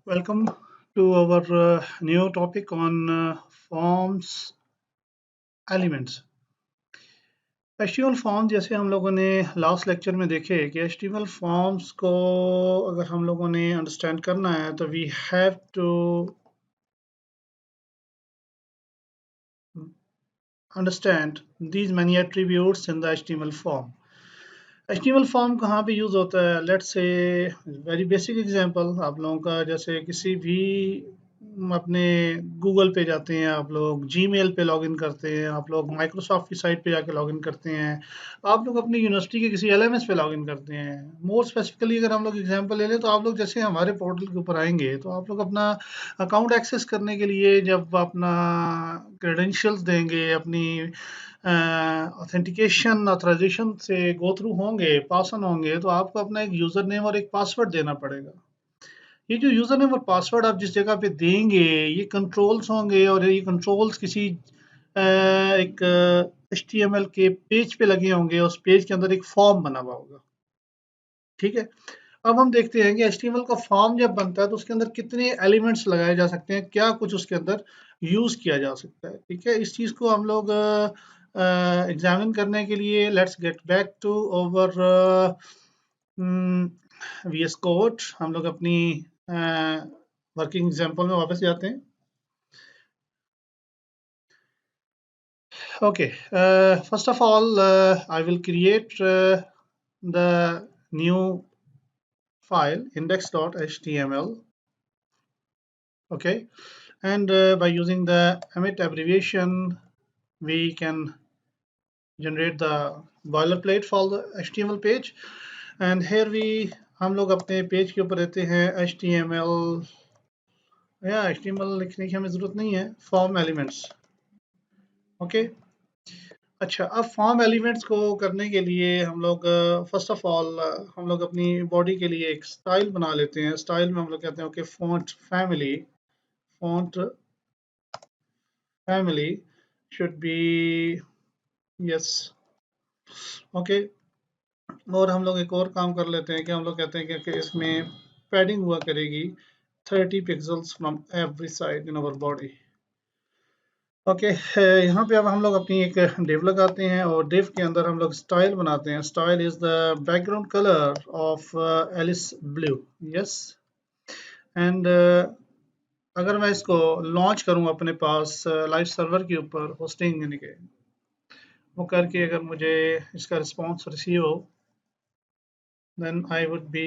Welcome to our new topic on forms elements. HTML form जैसे हम लोगों ने लास्ट लेक्चर में देखे कि HTML फॉर्म्स को अगर हम लोगों ने अंडरस्टैंड करना है तो we have to understand these many attributes in the HTML form. HTML form कहाँ पे यूज़ होता है? Let's say very basic example आप लोगों का जैसे किसी भी अपने गूगल पे जाते हैं, आप लोग जीमेल पे लॉगिन करते हैं, आप लोग माइक्रोसॉफ्ट की साइट पे जाके लॉगिन करते हैं, आप लोग अपनी यूनिवर्सिटी के किसी एलएमएस पे लॉगिन करते हैं। मोर स्पेसिफिकली अगर हम लोग एग्जांपल ले लें तो आप लोग जैसे हमारे पोर्टल के ऊपर आएंगे तो आप लोग अपना अकाउंट एक्सेस करने के लिए जब अपना क्रेडेंशियल्स देंगे, अपनी ऑथेंटिकेशन ऑथराइजेशन से गो थ्रू होंगे, पास ऑन होंगे, तो आपको अपना एक यूज़र नेम और एक पासवर्ड देना पड़ेगा। ये जो यूज़र नेम और पासवर्ड आप जिस जगह पे देंगे, ये कंट्रोल्स होंगे और ये कंट्रोल्स किसी एक एचटीएमएल के पेज पे लगे होंगे, उस पेज के अंदर एक फॉर्म बना हुआ होगा। ठीक है। अब हम देखते हैं कि एचटीएमएल का फॉर्म जब बनता है तो उसके अंदर कितने एलिमेंट्स लगाए जा सकते हैं, क्या कुछ उसके अंदर यूज़ किया जा सकता है। ठीक है, इस चीज़ को हम लोग एग्जामिन करने के लिए let's get back to over VS code. हम लोग अपनी वर्किंग एग्जांपल में वापस जाते हैं। Okay, first of all, I will create the new file index.html. Okay, and by using the emit abbreviation, we can generate the boilerplate for the HTML page. And here we हम लोग अपने page के ऊपर रहते हैं HTML या HTML लिखने की हमें ज़रूरत नहीं है, फॉर्म एलिमेंट्स। ओके, अच्छा, अब फॉर्म एलिमेंट्स को करने के लिए हम लोग फर्स्ट ऑफ ऑल हम लोग अपनी बॉडी के लिए एक स्टाइल बना लेते हैं। स्टाइल में हम लोग कहते हैं okay, font family should be yes. Okay, और हम लोग एक और काम कर लेते हैं कि हम लोग कहते हैं कि इसमें पैडिंग हुआ करेगी 30 pixels from every side in our body. Okay, यहाँ पे अब हम लोग अपनी एक डिव लगाते हैं और डिव के अंदर हम लोग स्टाइल बनाते हैं। Style is the background colour of Alice blue. Yes, and अगर मैं इसको लॉन्च करूँ अपने पास लाइव सर्वर के ऊपर होस्टिंग यानी कि वो करके अगर मुझे इसका रिस्पॉन्स रिसीव हो, then I would be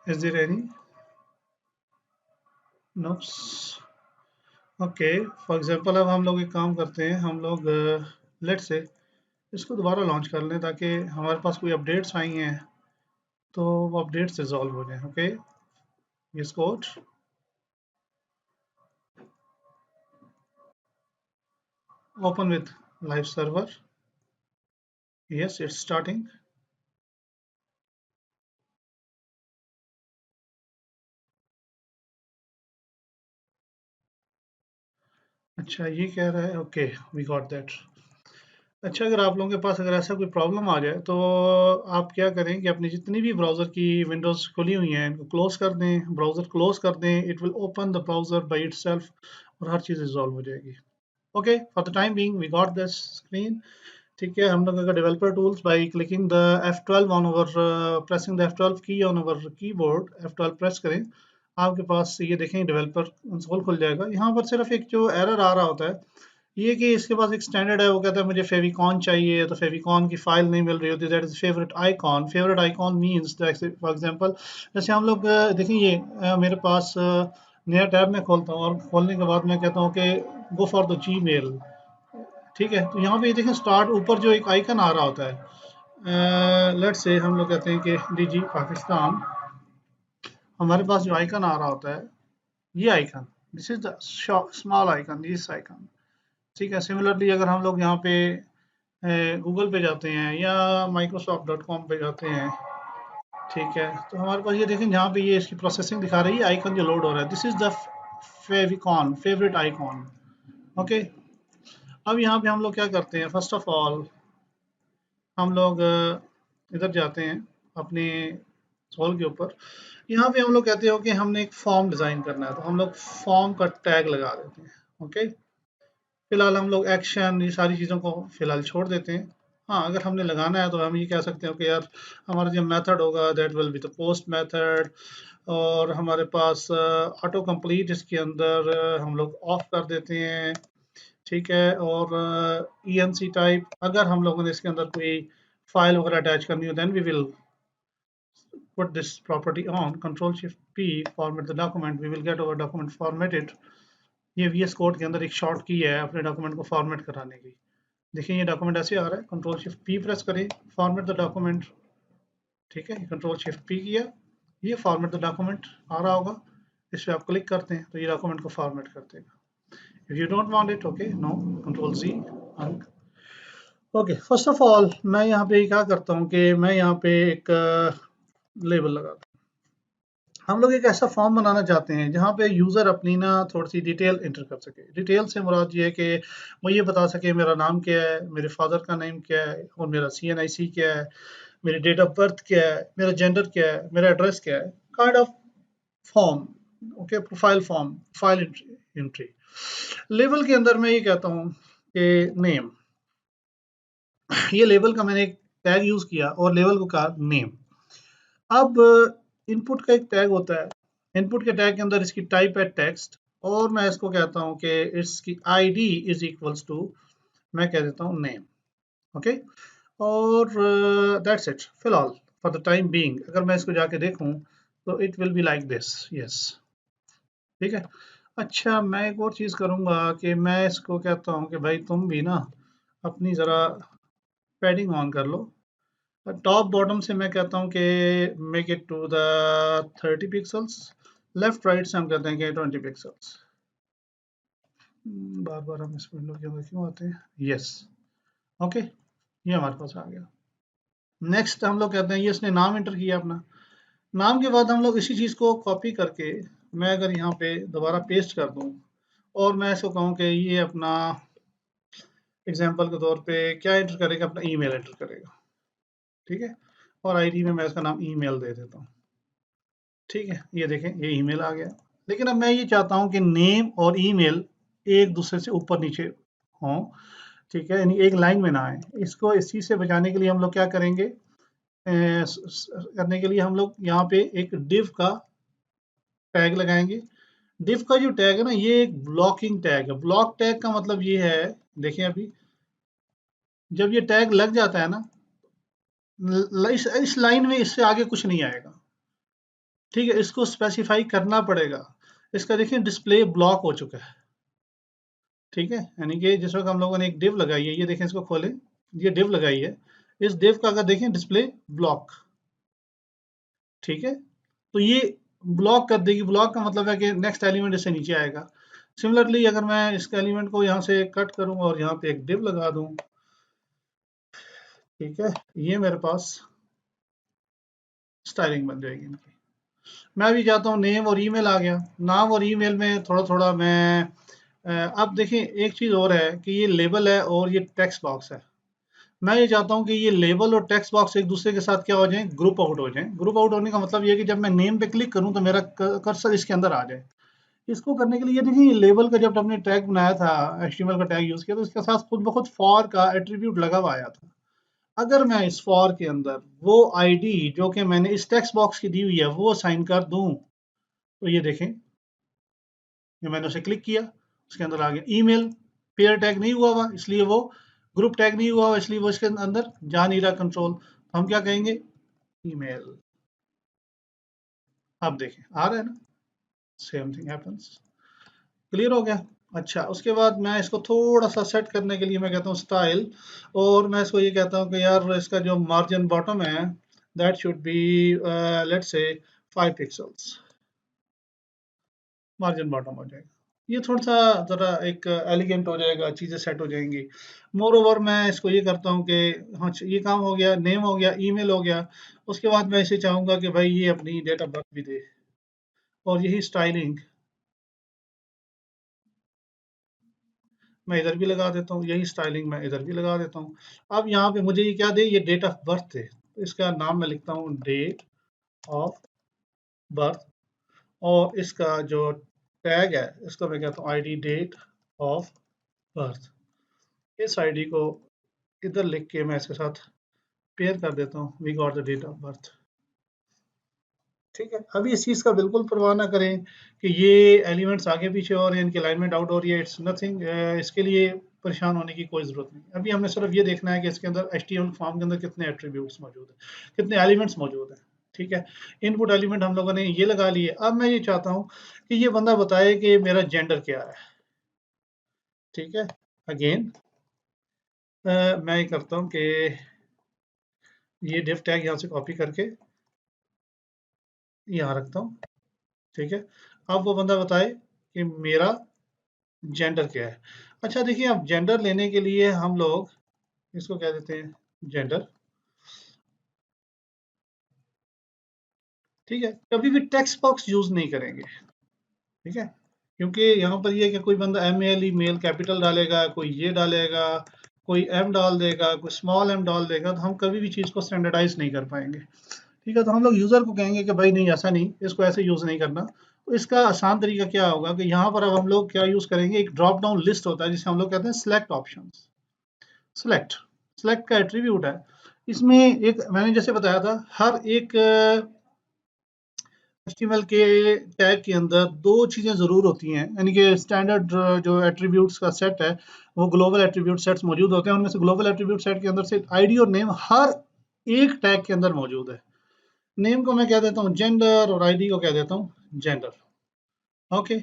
is there any notes. Okay, for example अब हम लोग एक काम करते हैं, हम लोग लेट्स से इसको दोबारा लॉन्च कर लें ताकि हमारे पास कोई अपडेट्स आई हैं तो वो अपडेट्स रिजॉल्व हो जाए। Okay, VS Code, open with live server. Yes, it's starting. अच्छा, ये कह रहा है ओके, वी गॉट दैट। अच्छा, अगर आप लोगों के पास अगर ऐसा कोई प्रॉब्लम आ जाए तो आप क्या करें कि अपनी जितनी भी ब्राउज़र की विंडोज़ खुली हुई हैं इनको क्लोज़ कर दें, ब्राउज़र क्लोज़ कर दें, it will open the browser by itself और हर चीज़ रिज़ॉल्व हो जाएगी। Okay, for the time being we got this screen. ठीक है, हम लोग अगर developer tools by clicking the F12 on our pressing the F12 key on our keyboard, F12 press करें, आपके पास ये देखें डेवलपर कंसोल खुल जाएगा। यहाँ पर सिर्फ एक जो एरर आ रहा होता है ये कि इसके पास एक स्टैंडर्ड है, वो कहता है मुझे फेविकॉन चाहिए, तो फेविकॉन की फाइल नहीं मिल रही होती। That is favourite icon. Favourite icon means for example जैसे हम लोग देखें ये मेरे पास नया टैब में खोलता हूँ और खोलने के बाद मैं कहता हूँ कि गो फॉर द जीमेल। ठीक है, तो यहाँ पे ये देखें स्टार्ट ऊपर जो एक आइकन आ रहा होता है, लेट्स से हम लोग कहते हैं कि डीजी पाकिस्तान, हमारे पास जो आइकन आ रहा होता है ये icon, this is the small icon, this icon. ठीक है, सिमिलरली अगर हम लोग यहाँ पे गूगल पे जाते हैं या microsoft.com पे जाते हैं, ठीक है, तो हमारे पास ये देखें यहाँ पे ये इसकी प्रोसेसिंग दिखा रही है, आइकन जो लोड हो रहा है, this is the favicon favourite icon. Okay. अब यहाँ पे हम लोग क्या करते हैं, फर्स्ट ऑफ ऑल हम लोग इधर जाते हैं अपने सोल के ऊपर। यहाँ पे हम लोग कहते हो कि हमने एक फॉर्म डिज़ाइन करना है, तो हम लोग फॉर्म का टैग लगा देते हैं। ओके, फिलहाल हम लोग एक्शन ये सारी चीज़ों को फिलहाल छोड़ देते हैं। हाँ, अगर हमने लगाना है तो हम ये कह सकते हो कि यार हमारा जो मेथड होगा that will be the post method, और हमारे पास ऑटो कंप्लीट इसके अंदर हम लोग ऑफ कर देते हैं। ठीक है, और ईएनसी टाइप अगर हम लोगों ने इसके अंदर कोई फाइल वगैरह अटैच करनी हो then we will put this property on, control shift p, format the document, we will get our document formatted। ये VS कोड के अंदर एक शॉर्ट की है अपने डॉक्यूमेंट को फॉर्मेट कराने की। देखिए ये डॉक्यूमेंट ऐसे आ रहा है, कंट्रोल शिफ्ट पी प्रेस करें, फॉर्मेट द डॉक्यूमेंट। ठीक है, कंट्रोल शिफ्ट पी किया, ये फॉर्मेट द डॉक्यूमेंट आ रहा होगा, इस पर आप क्लिक करते हैं तो ये डॉक्यूमेंट को फॉर्मेट कर देगा। If you don't want it, okay, no, control G. Okay, first of all मैं यहाँ पे क्या करता हूँ कि मैं यहाँ पे एक लेबल लगाता हूँ। हम लोग एक ऐसा फॉर्म बनाना चाहते हैं जहाँ पे यूज़र अपनी ना थोड़ी सी डिटेल इंटर कर सके। डिटेल से मुराद ये है कि वो ये बता सके मेरा नाम क्या है, मेरे फादर का नेम क्या है, और मेरा CNIC क्या है, मेरी डेट ऑफ बर्थ क्या है, मेरा जेंडर क्या है, मेरा एड्रेस क्या है, kind of form. Okay, profile form, file entry. Label के अंदर मैं ये कहता हूँ कि नेम, ये लेबल का मैंने एक टैग यूज़ किया और लेबल को कहा नेम। अब इनपुट का एक टैग होता है, इनपुट के टैग के अंदर इसकी टाइप है टेक्स्ट, और मैं इसको कहता हूँ कि इसकी आईडी इज इक्वल्स टू, मैं कह देता हूँ नेम। ओके, और दैट्स इट फिलहाल फॉर द टाइम बीइंग। अगर मैं इसको जाके देखूँ तो it will be like this, yes. ठीक है, अच्छा मैं एक और चीज़ करूँगा कि मैं इसको कहता हूँ कि भाई तुम भी ना अपनी ज़रा पैडिंग ऑन कर लो। टॉप बॉटम से मैं कहता हूँ कि make it to the 30 pixels, left right से हम कहते हैं कि 20 पिक्सल्स। बार बार हम इस विंडो के अंदर क्यों आते हैं, यस। ओके, ये हमारे पास आ गया। नेक्स्ट हम लोग कहते हैं ये इसने नाम एंटर किया अपना। नाम के बाद हम लोग इसी चीज़ को कॉपी करके मैं अगर यहाँ पे दोबारा पेस्ट कर दूँ और मैं इसको कहूँ कि ये अपना एग्जाम्पल के तौर पे क्या एंटर करेगा, अपना ईमेल एंटर करेगा। ठीक है, और आईडी में मैं इसका नाम ईमेल दे देता हूँ। ठीक है, ये देखें ये ईमेल आ गया। लेकिन अब मैं ये चाहता हूँ कि नेम और ईमेल एक दूसरे से ऊपर नीचे हों। ठीक है, यानी एक लाइन में ना आए। इसको इस चीज़ से बचाने के लिए हम लोग क्या करेंगे, करने के लिए हम लोग यहाँ पे एक div का टैग लगाएंगे। div का जो टैग है ना, ये एक ब्लॉकिंग टैग है। ब्लॉक टैग का मतलब ये है, देखें अभी जब ये टैग लग जाता है ना, इस लाइन में इससे आगे कुछ नहीं आएगा। ठीक है, इसको स्पेसिफाई करना पड़ेगा। इसका देखिए डिस्प्ले ब्लॉक हो चुका है। ठीक है, यानी कि जिस वक्त हम लोगों ने एक डिव लगाई है, ये देखें इसको खोलें, ये डिव लगाई है, इस डिव का अगर देखें डिस्प्ले ब्लॉक। ठीक है, तो ये ब्लॉक कर देगी। ब्लॉक का मतलब है कि नेक्स्ट एलिमेंट इससे नीचे आएगा। सिमिलरली अगर मैं इस एलिमेंट को यहाँ से कट करूँ और यहाँ पे एक डिव लगा दूँ, ठीक है, ये मेरे पास स्टाइलिंग बन जाएगी इनकी। मैं भी चाहता हूँ नेम और ईमेल आ गया। नाम और ईमेल में थोड़ा थोड़ा मैं अब देखिए एक चीज़ और है कि ये लेबल है और ये टेक्स्ट बॉक्स है। मैं ये चाहता हूँ कि ये लेबल और टेक्स्ट बॉक्स एक दूसरे के साथ क्या हो जाएं, ग्रुप आउट हो जाएं। ग्रुप आउट होने का मतलब ये है कि जब मैं नेम पे क्लिक करूँ तो मेरा कर्सर इसके अंदर आ जाए। इसको करने के लिए ये देखिए, ये लेबल का जब हमने टैग बनाया था, HTML का टैग यूज़ किया, तो इसके साथ खुद ब खुद फॉर का एट्रीब्यूट लगा हुआ आया था। अगर मैं इस फॉर के अंदर वो आईडी जो कि मैंने इस टेक्स्ट बॉक्स की दी हुई है वो असाइन कर दूं, तो ये देखें, ये मैंने उसे क्लिक किया, उसके अंदर आ गया ईमेल। पेयर टैग नहीं हुआ हुआ इसलिए वो, ग्रुप टैग नहीं हुआ हुआ इसलिए वो इसके अंदर जा नहीं रहा कंट्रोल। तो हम क्या कहेंगे, ईमेल। अब देखें आ रहा है ना, सेम थिंग हैपेंस। क्लियर हो गया। अच्छा, उसके बाद मैं इसको थोड़ा सा सेट करने के लिए मैं कहता हूँ स्टाइल, और मैं इसको ये कहता हूँ कि यार इसका जो मार्जिन बॉटम है that should be let's say 5 pixels, margin bottom हो जाएगा। ये थोड़ा सा ज़रा एक एलिगेंट हो जाएगा, चीज़ें सेट हो जाएंगी। मोर ओवर मैं इसको ये करता हूँ कि हाँ ये काम हो गया, नेम हो गया, ईमेल हो गया। उसके बाद मैं इसे चाहूँगा कि भाई ये अपनी डेट ऑफ बर्थ भी दे, और यही स्टाइलिंग मैं इधर भी लगा देता हूँ, यही स्टाइलिंग मैं इधर भी लगा देता हूँ। अब यहाँ पे मुझे ये क्या दे, ये डेट ऑफ बर्थ है, तो इसका नाम मैं लिखता हूँ डेट ऑफ बर्थ, और इसका जो टैग है इसको मैं कहता हूँ आईडी डेट ऑफ बर्थ। इस आईडी को इधर लिख के मैं इसके साथ पेयर कर देता हूँ, we got the date of birth. ठीक है, अभी इस चीज़ का बिल्कुल परवाह ना करें कि ये एलिमेंट्स आगे पीछे हो रहे हैं, इनकी अलाइनमेंट आउट हो रही है, इट्स नथिंग, इसके लिए परेशान होने की कोई ज़रूरत नहीं। अभी हमने सिर्फ ये देखना है कि इसके अंदर एचटीएमएल फॉर्म के अंदर कितने एट्रीब्यूट्स मौजूद हैं, कितने एलिमेंट्स मौजूद हैं। ठीक है, इनपुट एलिमेंट हम लोगों ने ये लगा लिए। अब मैं ये चाहता हूँ कि ये बंदा बताए कि मेरा जेंडर क्या है। ठीक है, अगेन मैं ये करता हूँ कि ये डिफ टैग यहाँ से कॉपी करके यहाँ रखता हूँ। ठीक है, अब वो बंदा बताए कि मेरा जेंडर क्या है। अच्छा देखिए, अब जेंडर लेने के लिए हम लोग इसको कह देते हैं जेंडर। ठीक है, कभी भी टेक्स्ट बॉक्स यूज नहीं करेंगे। ठीक है, क्योंकि यहाँ पर ये है कि कोई बंदा M L email capital डालेगा, कोई ये डालेगा, कोई एम डाल देगा, कोई स्मॉल एम डाल देगा, तो हम कभी भी चीज़ को स्टैंडर्डाइज नहीं कर पाएंगे। ठीक है, तो हम लोग यूज़र को कहेंगे कि भाई नहीं, ऐसा नहीं, इसको ऐसे यूज़ नहीं करना। तो इसका आसान तरीका क्या होगा कि यहाँ पर अब हम लोग क्या यूज़ करेंगे, एक ड्रॉप डाउन लिस्ट होता है जिसे हम लोग कहते हैं सिलेक्ट ऑप्शन। सिलेक्ट, सिलेक्ट का एट्रीब्यूट है। इसमें एक मैंने जैसे बताया था, हर एक एचटीएमएल के टैग के अंदर दो चीज़ें ज़रूर होती हैं, यानी कि स्टैंडर्ड जो एट्रीब्यूट्स का सेट है वो ग्लोबल एट्रीब्यूट सेट्स मौजूद होते हैं। उनमें से ग्लोबल एट्रीब्यूट सेट के अंदर से आईडी और नेम हर एक टैग के अंदर मौजूद है। नेम को मैं कह देता हूँ जेंडर और आईडी को कह देता हूँ जेंडर। ओके,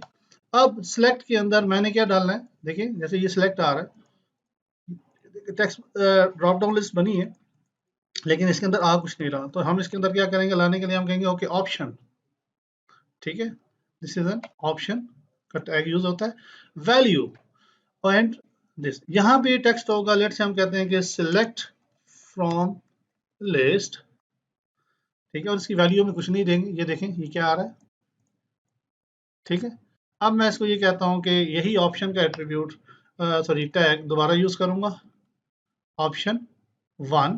अब सिलेक्ट के अंदर मैंने क्या डालना है, देखिए जैसे ये सिलेक्ट आ रहा है, टेक्स्ट ड्रॉप डाउन लिस्ट बनी है, लेकिन इसके अंदर आ कुछ नहीं रहा, तो हम इसके अंदर क्या करेंगे, लाने के लिए हम कहेंगे ओके ऑप्शन। ठीक है, दिस इज एन ऑप्शन का टैग यूज होता है। वैल्यू एंड दिस, यहाँ पे टेक्स्ट होगा, लेट से हम कहते हैं कि सिलेक्ट फ्रॉम लिस्ट। ठीक है, और इसकी वैल्यू में कुछ नहीं देंगे, ये देखें ये क्या आ रहा है। ठीक है, अब मैं इसको ये कहता हूँ कि यही ऑप्शन का एट्रीब्यूट सॉरी टैग दोबारा यूज करूंगा, ऑप्शन 1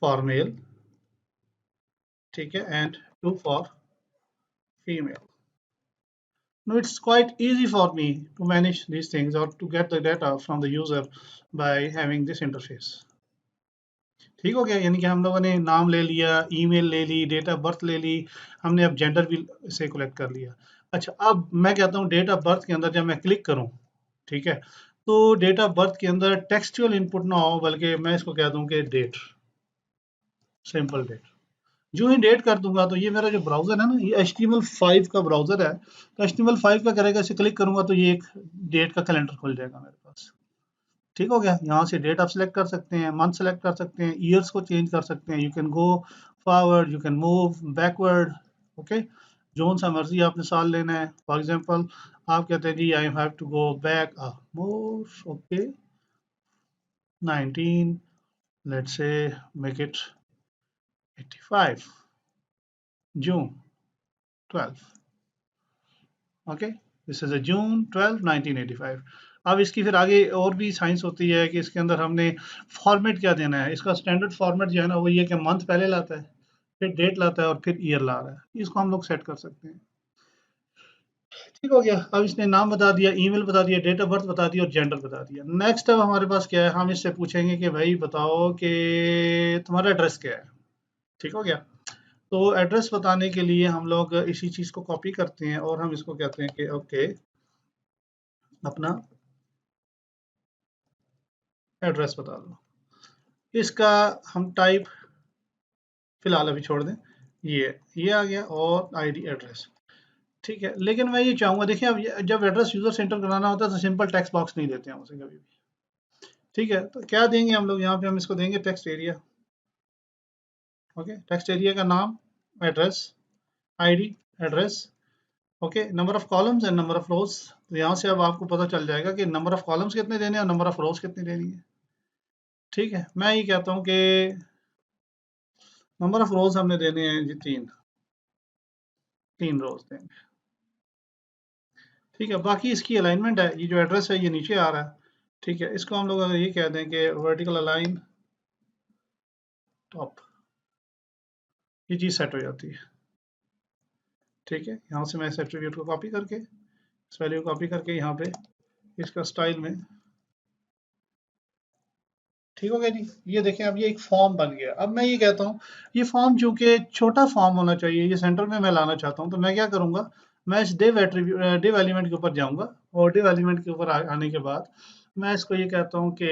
फॉर मेल, ठीक है, and 2 for female. Now it's quite easy for me to manage these things or to get the data from the user by having this interface. ठीक हो गया, यानी कि हम लोगों ने नाम ले लिया, ईमेल ले ली, डेट ऑफ बर्थ ले ली, हमने अब जेंडर भी से कलेक्ट कर लिया। अच्छा, अब मैं कहता हूँ डेट ऑफ बर्थ के अंदर जब मैं क्लिक करूँ, ठीक है, तो डेट ऑफ बर्थ के अंदर टेक्सचुअल इनपुट ना हो, बल्कि मैं इसको कह दूँ कि डेट, सिंपल डेट। जो ही डेट कर दूंगा तो ये मेरा जो ब्राउजर है ना, ये HTML5 का ब्राउजर है, तो HTML5 का करेगा, इसे क्लिक करूंगा तो ये एक डेट का कैलेंडर खुल जाएगा मेरे पास। ठीक हो गया, यहाँ से डेट आप सेलेक्ट कर सकते हैं, मंथ सेलेक्ट कर सकते हैं, ईयर्स को चेंज कर सकते हैं, you can go forward, you can move backward. Okay, zone सा मर्जी आपने साल लेना है। फॉर एग्जांपल आप कहते हैं जी I have to go back more, okay 19, let's say make it 85, June 12, okay, this is a June 12 1985। अब इसकी फिर आगे और भी साइंस होती है कि इसके अंदर हमने फॉर्मेट क्या देना है। इसका स्टैंडर्ड फॉर्मेट जो है ना वो ये कि मंथ पहले लाता है, फिर डेट लाता है और फिर ईयर ला रहा है, इसको हम लोग सेट कर सकते हैं। ठीक हो गया, अब इसने नाम बता दिया, ईमेल बता दिया, डेट ऑफ बर्थ बता दिया और जेंडर बता दिया। नेक्स्ट अब हमारे पास क्या है, हम इससे पूछेंगे कि भाई बताओ कि तुम्हारा एड्रेस क्या है। ठीक हो गया, तो एड्रेस बताने के लिए हम लोग इसी चीज़ को कॉपी करते हैं और हम इसको कहते हैं कि ओके अपना एड्रेस बता दो। इसका हम टाइप फिलहाल अभी छोड़ दें, ये आ गया और आईडी एड्रेस। ठीक है, लेकिन मैं ये चाहूँगा, देखिए अब जब एड्रेस यूजर से एंटर कराना होता है तो सिंपल टेक्स्ट बॉक्स नहीं देते हैं उसे कभी भी। ठीक है, तो क्या देंगे हम लोग यहाँ पे, हम इसको देंगे text area. Okay, text area का नाम, address, ID, address, okay, number of columns and number of रोज। तो यहाँ से अब आपको पता चल जाएगा कि नंबर ऑफ कॉलम्स कितने देने हैं और नंबर ऑफ रोज कितनी देनी है। ठीक है, मैं ये कहता हूँ कि नंबर ऑफ रोज हमने देने हैं जी 3, 3 रोज देंगे। ठीक है, बाकी इसकी अलाइनमेंट है, ये जो एड्रेस है ये नीचे आ रहा है। ठीक है, इसको हम लोग अगर ये कह दें कि वर्टिकल अलाइन टॉप, ये चीज़ सेट हो जाती है। ठीक है, यहाँ से मैं इस एट्रीब्यूट को कॉपी करके, इस वैल्यू को कॉपी करके यहाँ पे इसका स्टाइल में, ठीक हो गया जी। ये देखें अब ये एक फॉर्म बन गया। अब मैं ये कहता हूँ, ये फॉर्म चूंकि छोटा फॉर्म होना चाहिए, ये सेंटर में मैं लाना चाहता हूँ, तो मैं क्या करूँगा, मैं इस डिव एलिमेंट के ऊपर जाऊँगा, और डिव एलिमेंट के ऊपर आने के बाद मैं इसको ये कहता हूँ कि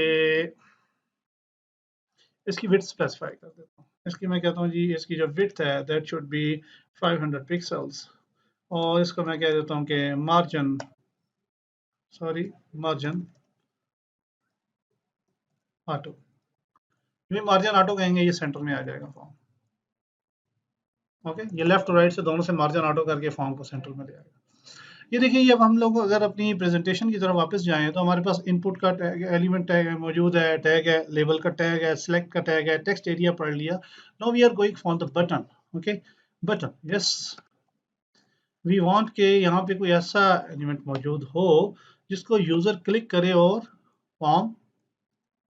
इसकी विड्थ स्पेसिफाई कर देता हूँ। इसकी मैं कहता हूँ जी, इसकी जो विड्थ है दैट शुड बी 500 पिक्सल्स, और इसको मैं कह देता हूँ कि मार्जिन, सॉरी, मार्जिन ऑटो, ये मार्जिन ऑटो कहेंगे, ये सेंटर में आ जाएगा फॉर्म। ओके, ये लेफ्ट और राइट से दोनों से मार्जिन ऑटो करके फॉर्म को सेंटर में ले आएगा। ये देखिए, ये अब हम लोग अगर अपनी प्रेजेंटेशन की तरफ वापस जाएं तो हमारे पास इनपुट का टैग, एलिमेंट टैग है, मौजूद है, टैग है, लेबल का टैग है, सिलेक्ट का टैग है, टेक्स्ट एरिया पढ़ लिया। Now we are going for the button. Okay, button, yes, we want के यहाँ पे कोई ऐसा एलिमेंट मौजूद हो जिसको यूजर क्लिक करे और फॉर्म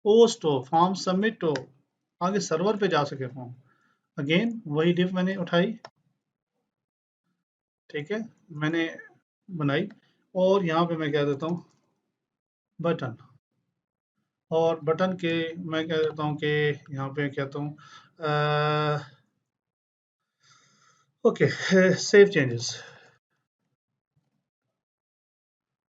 पोस्ट हो, फॉर्म सबमिट हो, आगे सर्वर पे जा सके फॉर्म। अगेन वही डिफ मैंने उठाई, ठीक है, मैंने बनाई, और यहाँ पे मैं कह देता हूँ बटन, और बटन के मैं कह देता हूँ कि यहाँ पे कहता हूँ okay, save changes,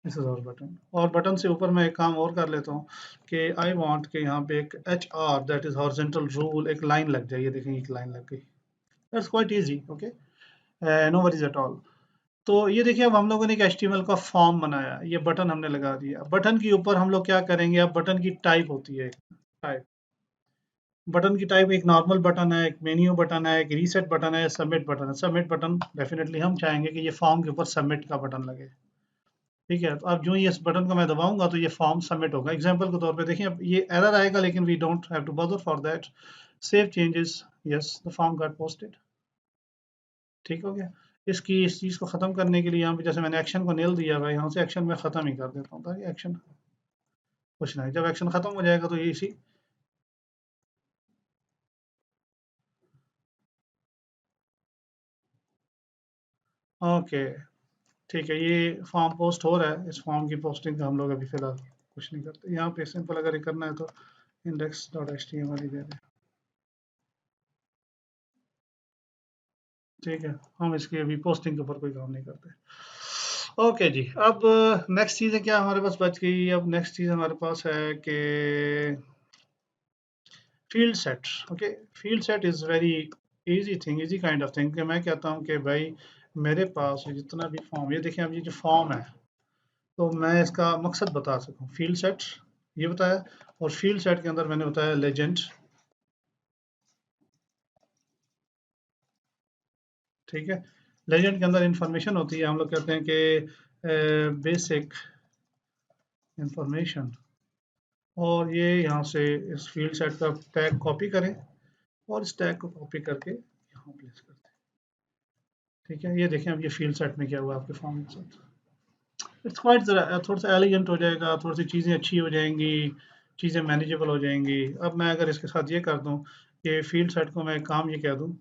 this is our button. और बटन से ऊपर मैं एक काम और कर लेता हूँ कि आई वांट के यहाँ पे एक H R, that is horizontal rule, एक लाइन लग जाए। ये देखें, एक लाइन लग गई, that's quite easy. Okay, no worries at all. तो ये देखिए, अब हम लोगों ने एक HTML का फॉर्म बनाया, ये बटन हमने लगा दिया। बटन के ऊपर हम लोग क्या करेंगे, अब बटन की टाइप होती है, टाइप, बटन की टाइप एक नॉर्मल बटन है, एक मेन्यू बटन है, एक रीसेट बटन है, सबमिट बटन है। सबमिट बटन डेफिनेटली हम चाहेंगे कि ये फॉर्म के ऊपर सबमिट का बटन लगे। ठीक है, तो अब जो ये इस बटन को मैं दबाऊंगा तो ये फॉर्म सबमिट होगा। एग्जांपल के तौर पे देखिए, अब ये एरर आएगा, लेकिन we don't have to bother for that. Save changes, yes, the form got posted. ठीक हो गया। इसकी इस चीज़ को ख़त्म करने के लिए यहाँ पे जैसे मैंने एक्शन को नेल दिया हुआ है, यहाँ से एक्शन में ख़त्म ही कर देता हूँ ताकि एक्शन कुछ नहीं, जब एक्शन ख़त्म हो जाएगा तो ये इसी, ओके, ठीक है, ये फॉर्म पोस्ट हो रहा है। इस फॉर्म की पोस्टिंग का हम लोग अभी फ़िलहाल कुछ नहीं करते। यहाँ पे सिंपल अगर ये करना है तो index dot h t m l ही दे दें। ठीक है, हम इसकी अभी पोस्टिंग के ऊपर कोई काम नहीं करते। ओके जी, अब नेक्स्ट चीज़ें क्या हमारे पास बच गई। अब नेक्स्ट चीज़ हमारे पास है कि field set. Okay, field set is very easy thing, easy kind of thing, कि मैं कहता हूँ कि भाई मेरे पास जितना भी फॉर्म, ये देखिए, अब ये जो फॉर्म है, तो मैं इसका मकसद बता सकूँ। फील्ड सेट ये बताया, और फील्ड सेट के अंदर मैंने बताया लेजेंड। ठीक है, लेजेंड के अंदर इंफॉर्मेशन होती है, हम लोग कहते हैं कि बेसिक इंफॉर्मेशन, और ये यहाँ से इस फील्ड सेट का टैग कॉपी करें, और इस टैग को कॉपी करके यहाँ प्लेस करते हैं। ठीक है, ये देखें अब ये फील्ड सेट में क्या हुआ आपके फॉर्म के साथ। इट्स क्वाइट थोड़ा सा एलिगेंट हो जाएगा, थोड़ी सी चीज़ें अच्छी हो जाएंगी, चीज़ें मैनेजेबल हो जाएंगी। अब मैं अगर इसके साथ ये कर दूँ कि फील्ड सेट को मैं काम ये कह दूँ,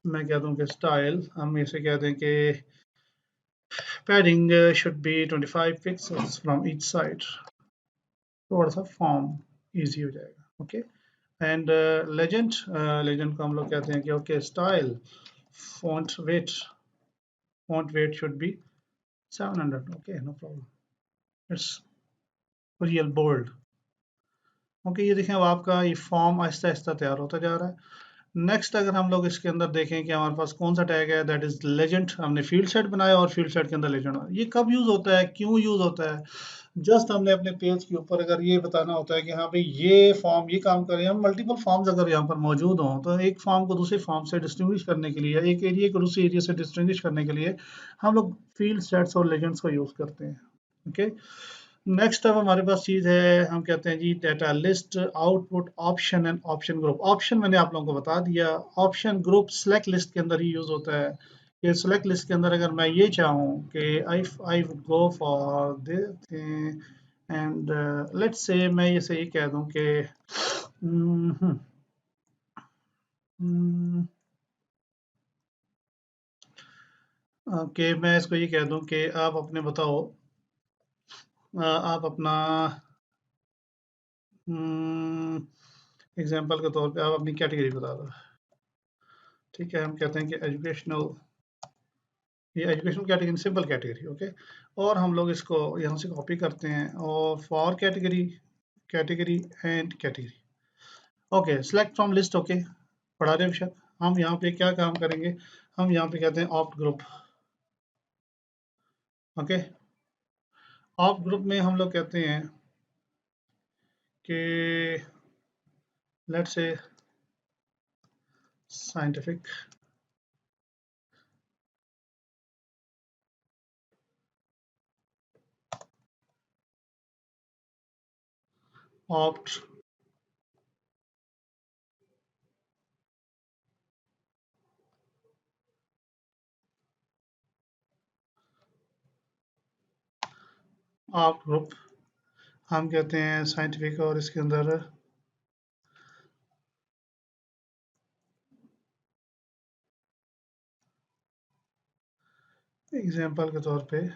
मैं कह दूँ कि स्टाइल, हम इसे कह दें कि padding should be 25 pixels from each side, थोड़ा सा फॉर्म इजी हो जाएगा। ओके, एंड लेजेंड, लेजेंड को हम लोग कहते हैं कि okay style font weight should be 700, okay, no problem, it's real bold। Okay, ये देखें, अब आपका ये फॉर्म आहिस्ता आहिस्ता तैयार होता जा रहा है। नेक्स्ट अगर हम लोग इसके अंदर देखें कि हमारे पास कौन सा टैग है, दैट इज लेजेंड। हमने फील्ड सेट बनाया और फील्ड सेट के अंदर लेजेंड बनाया। ये कब यूज होता है, क्यों यूज होता है, जस्ट हमने अपने पेज के ऊपर अगर ये बताना होता है कि हाँ भाई ये फॉर्म ये काम करें, हम मल्टीपल फॉर्म्स अगर यहाँ पर मौजूद हों तो एक फॉर्म को दूसरे फॉर्म से डिस्टिंग्विश करने के लिए, एक एरिया को दूसरे एरिया से डिस्टिंग्विश करने के लिए हम लोग फील्ड सेट्स और लेजेंड्स को यूज करते हैं। ओके, नेक्स्ट अब हमारे पास चीज़ है, हम कहते हैं जी data list, output, option and option group. Option मैंने आप लोगों को बता दिया, ऑप्शन ग्रुप सेलेक्ट लिस्ट के अंदर ही यूज होता है। कि सिलेक्ट लिस्ट के अंदर अगर मैं ये चाहूँ कि I I go for this and let's say मैं ये सही कह दूँ कि हम्म, हम्म, कि मैं इसको ये कह दूँ कि आप अपने बताओ, आप अपना एग्जांपल के तौर पे आप अपनी कैटेगरी बता दो। ठीक है, हम कहते हैं कि एजुकेशनल, ये educational category simple category, okay. और हम लोग इसको यहाँ से कॉपी करते हैं और for category, category and category, okay select from list, okay. पढ़ा रहे बेशक। हम यहाँ पे क्या काम करेंगे, हम यहाँ पे कहते हैं opt group, okay. Opt group में हम लोग कहते हैं कि let's say scientific, opt opt group, हम कहते हैं साइंटिफिक, और इसके अंदर एग्जाम्पल के तौर पे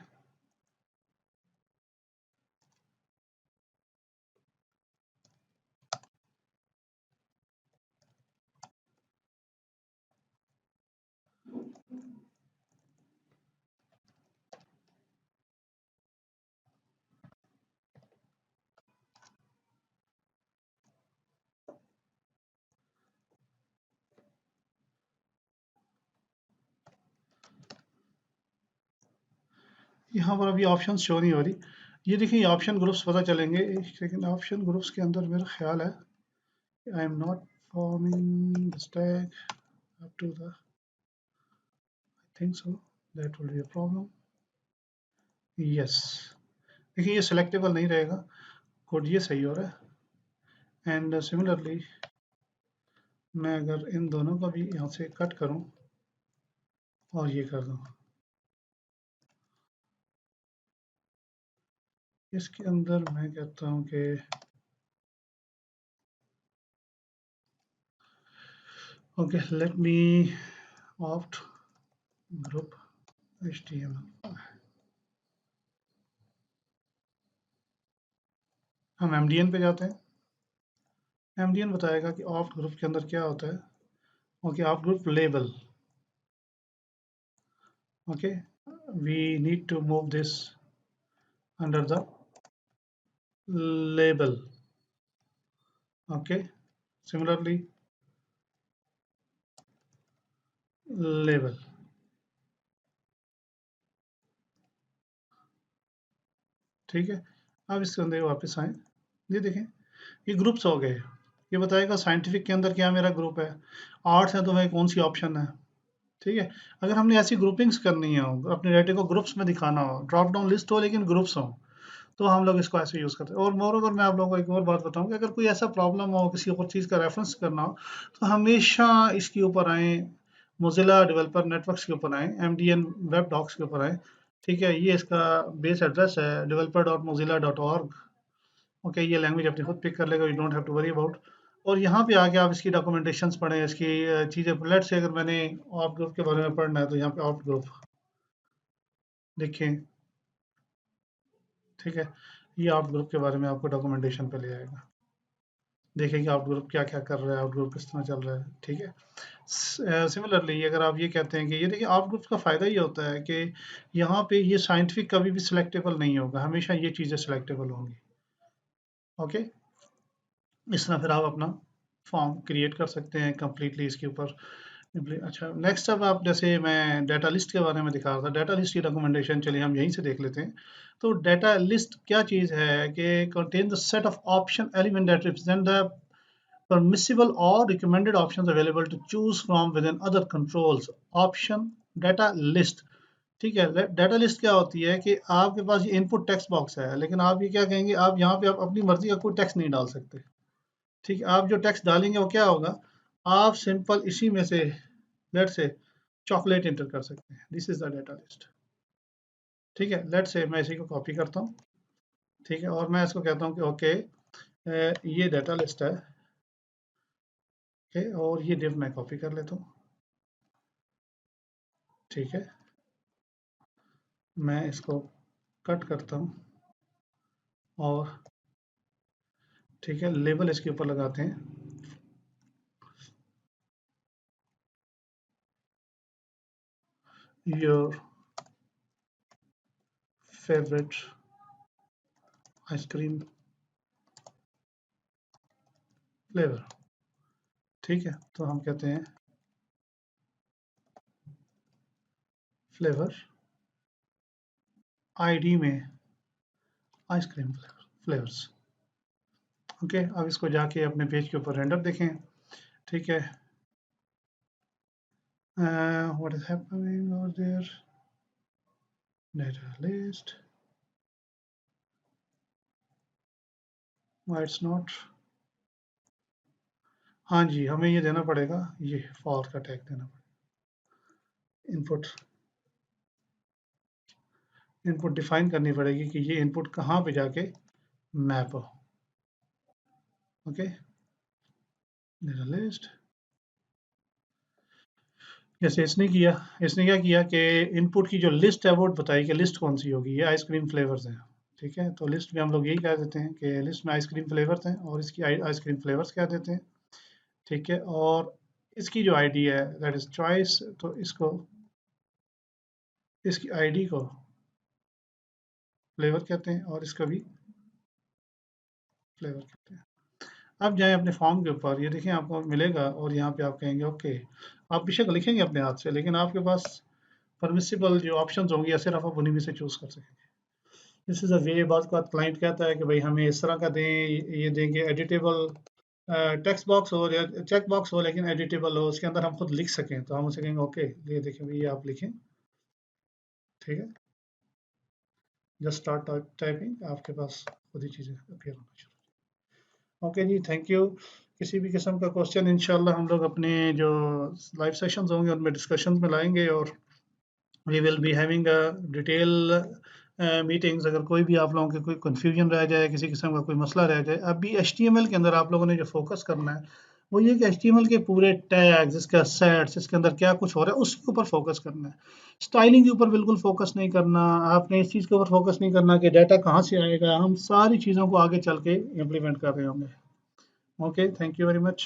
यहाँ पर अभी ऑप्शन शो नहीं हो रही। ये देखिए, ये ऑप्शन ग्रुप्स पता चलेंगे, एक सेकंड। ऑप्शन ग्रुप्स के अंदर मेरा ख्याल है I am not forming the stack up to the, I think so that will be a problem. Yes, देखिए ये सिलेक्टेबल नहीं रहेगा, कोड ये सही हो रहा है। एंड सिमिलरली मैं अगर इन दोनों का भी यहाँ से कट करूँ और ये कर दूँ, इसके अंदर मैं कहता हूँ कि okay let me opt group HTML, हम MDN पे जाते हैं। MDN बताएगा कि ऑप्ट ग्रुप के अंदर क्या होता है। Okay, opt group label, okay, we need to move this under the label, okay, similarly label, ठीक है। अब इसके अंदर वापस आए, ये देखें ये ग्रुप्स हो गए। ये बताएगा साइंटिफिक के अंदर क्या मेरा ग्रुप है, आर्ट्स है तो भाई कौन सी ऑप्शन है। ठीक है, अगर हमने ऐसी ग्रुपिंग्स करनी हो, अपने डाटा को ग्रुप्स में दिखाना हो, ड्रॉप डाउन लिस्ट हो लेकिन ग्रुप्स हो, तो हम लोग इसको ऐसे यूज़ करते हैं। और मोर ओवर मैं आप लोगों को एक और बात बताऊं कि अगर कोई ऐसा प्रॉब्लम हो, किसी और चीज़ का रेफरेंस करना हो, तो हमेशा इसके ऊपर आए, मोजिला डेवलपर नेटवर्क्स के ऊपर आए, MDN वेब डॉक्स के ऊपर आए। ठीक है, ये इसका बेस एड्रेस है developer.mozilla.org, ओके। ये लैंग्वेज अपने खुद पिक कर लेगा, you don't have to worry about. और यहाँ पे आके आप इसकी डॉक्यूमेंटेशंस पढ़ें, इसकी चीज़ें। लेट्स से अगर मैंने ऑप ग्रुप के बारे में पढ़ना है तो यहाँ पे ऑप ग्रुप देखें, ठीक है। ये आउट ग्रुप के बारे में आपको डॉक्यूमेंटेशन पे ले आएगा, देखेंगे आउट ग्रुप क्या क्या कर रहा है, आउट ग्रुप किस तरह चल रहा है। ठीक है, सिमिलरली अगर आप ये कहते हैं कि ये देखिए आउट ग्रुप का फ़ायदा ये होता है कि यहाँ पे ये साइंटिफिक कभी भी सिलेक्टेबल नहीं होगा, हमेशा ये चीज़ें सिलेक्टेबल होंगी, ओके। इस तरह फिर आप अपना फॉर्म क्रिएट कर सकते हैं कम्प्लीटली इसके ऊपर। अच्छा, नेक्स्ट अब आप, जैसे मैं डाटा लिस्ट के बारे में दिखा रहा था, डाटा लिस्ट की डॉक्यूमेंटेशन चलिए हम यहीं से देख लेते हैं। तो डाटा लिस्ट क्या चीज़ है कि contain the set of option element that represent the permissible or recommended options available to choose from within other controls option data list। ठीक है, डाटा लिस्ट क्या होती है कि आपके पास ये इनपुट टेक्स्ट बॉक्स है, लेकिन आप ये क्या कहेंगे, आप यहाँ पे आप अपनी मर्जी का कोई टेक्स्ट नहीं डाल सकते। ठीक है, आप जो टेक्स्ट डालेंगे वो क्या होगा, आप सिंपल इसी में से, लेट से चॉकलेट एंटर कर सकते हैं। This is the data list. ठीक है, लेट्स से मैं इसी को कॉपी करता हूँ। ठीक है, और मैं इसको कहता हूँ कि ओके ये डाटा लिस्ट है। ओके, और ये डिव मैं कॉपी कर लेता हूँ। ठीक है, मैं इसको कट करता हूँ और ठीक है लेबल इसके ऊपर लगाते हैं। Your favourite ice cream flavour. ठीक है, तो हम कहते हैं फ्लेवर आईडी में आइसक्रीम फ्लेवर्स। ओके, अब इसको जाके अपने पेज के ऊपर रेंडर देखें। ठीक है, what is happening over there, data list, why it's not. हाँ जी, हमें ये देना पड़ेगा, ये फॉर का टैग देना पड़ेगा। इनपुट इनपुट डिफाइन करनी पड़ेगी कि ये इनपुट कहाँ पे जाके मैप हो। ओके, डाटा लिस्ट, जैसे इसने क्या किया कि इनपुट की जो लिस्ट है वो बताई कि लिस्ट कौन सी होगी, ये आइसक्रीम फ्लेवर्स हैं। ठीक है, तो लिस्ट में हम लोग यही कह देते हैं कि लिस्ट में आइसक्रीम फ्लेवर्स हैं और इसकी आइसक्रीम फ्लेवर्स कह देते हैं। ठीक है, और इसकी जो आईडी है दैट इज चॉइस, तो इसको इसकी आईडी को फ्लेवर कहते हैं और इसका भी फ्लेवर कहते हैं। अब जाएं अपने फॉर्म के ऊपर, ये देखें आपको मिलेगा और यहाँ पे आप कहेंगे ओके। आप बेशक लिखेंगे अपने हाथ से, लेकिन आपके पास परमिसिबल जो ऑप्शंस होंगे या सिर्फ आप उन्हीं में से चूज कर सकेंगे। दिस इज़ अ वे। बाद का क्लाइंट कहता है कि भाई हमें इस तरह का दें, ये देंगे एडिटेबल टेक्स्ट बॉक्स हो या चेक बॉक्स हो, लेकिन एडिटेबल हो, उसके अंदर हम खुद लिख सकें, तो हम उसे कहेंगे ओके ये देखें भाई ये आप लिखें। ठीक है, जस्ट स्टार्ट टाइपिंग, आपके पास खुद ही चीज़ें अपीयर होना शुरू। Okay ji, thank you. किसी भी किस्म का क्वेश्चन इंशाल्लाह हम लोग अपने जो लाइव सेशंस होंगे उनमें डिस्कशन में लाएंगे, और we will be having a detail meetings. अगर कोई भी आप लोगों के कोई कन्फ्यूजन रह जाए, किसी किस्म का कोई मसला रह जाए, अभी HTML के अंदर आप लोगों ने जो फोकस करना है वो ये कि HTML के पूरे टैग्स, इसका सेट्स, इसके अंदर क्या कुछ हो रहा है उसके ऊपर फोकस करना है। स्टाइलिंग के ऊपर बिल्कुल फोकस नहीं करना। आपने इस चीज़ के ऊपर फोकस नहीं करना कि डाटा कहाँ से आएगा। हम सारी चीज़ों को आगे चल के इम्प्लीमेंट कर रहे होंगे। Okay, thank you very much.